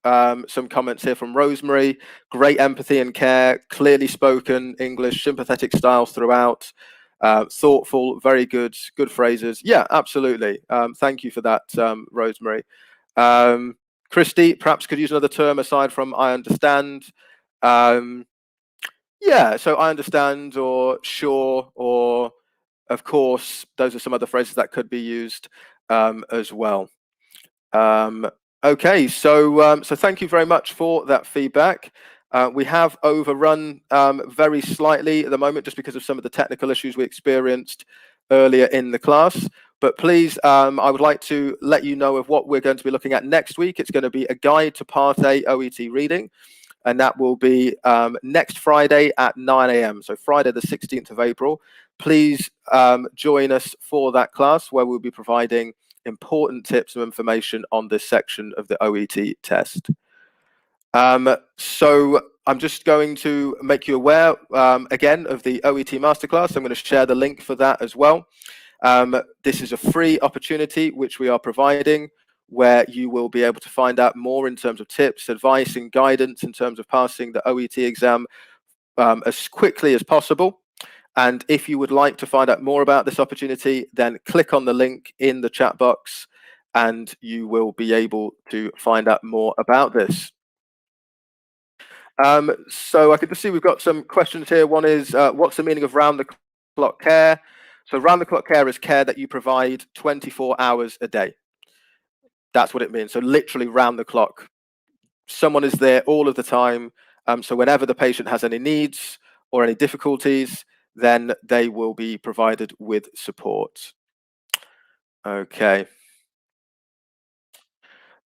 some comments here from Rosemary. Great empathy and care, clearly spoken English, sympathetic styles throughout, thoughtful, very good phrases. Yeah, absolutely. Thank you for that, Rosemary. Christy, perhaps could use another term aside from I understand. Yeah, so I understand, or sure, or of course. Those are some other phrases that could be used as well. Okay, so thank you very much for that feedback. We have overrun very slightly at the moment just because of some of the technical issues we experienced earlier in the class. But please, I would like to let you know of what we're going to be looking at next week. It's going to be a guide to Part A OET reading, and that will be next Friday at 9 a.m. So Friday the 16th of April. Please join us for that class where we'll be providing important tips and information on this section of the OET test. So I'm just going to make you aware again of the OET Masterclass. I'm going to share the link for that as well. This is a free opportunity which we are providing where you will be able to find out more in terms of tips, advice and guidance in terms of passing the OET exam as quickly as possible. And if you would like to find out more about this opportunity, then click on the link in the chat box and you will be able to find out more about this. So I can just see we've got some questions here. One is, what's the meaning of round-the-clock care? So round-the-clock care is care that you provide 24 hours a day. That's what it means. So literally round the clock. Someone is there all of the time. So whenever the patient has any needs or any difficulties, then they will be provided with support. Okay.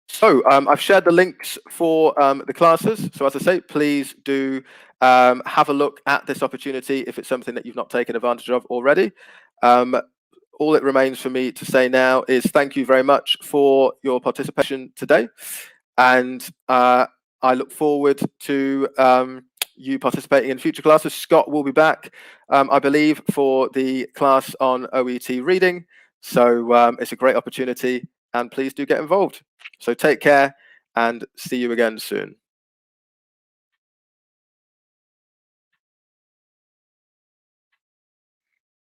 So I've shared the links for the classes. So as I say, please do have a look at this opportunity if it's something that you've not taken advantage of already. All it remains for me to say now is thank you very much for your participation today. And I look forward to you participating in future classes. Scott will be back, I believe, for the class on OET reading. So it's a great opportunity and please do get involved. So take care and see you again soon.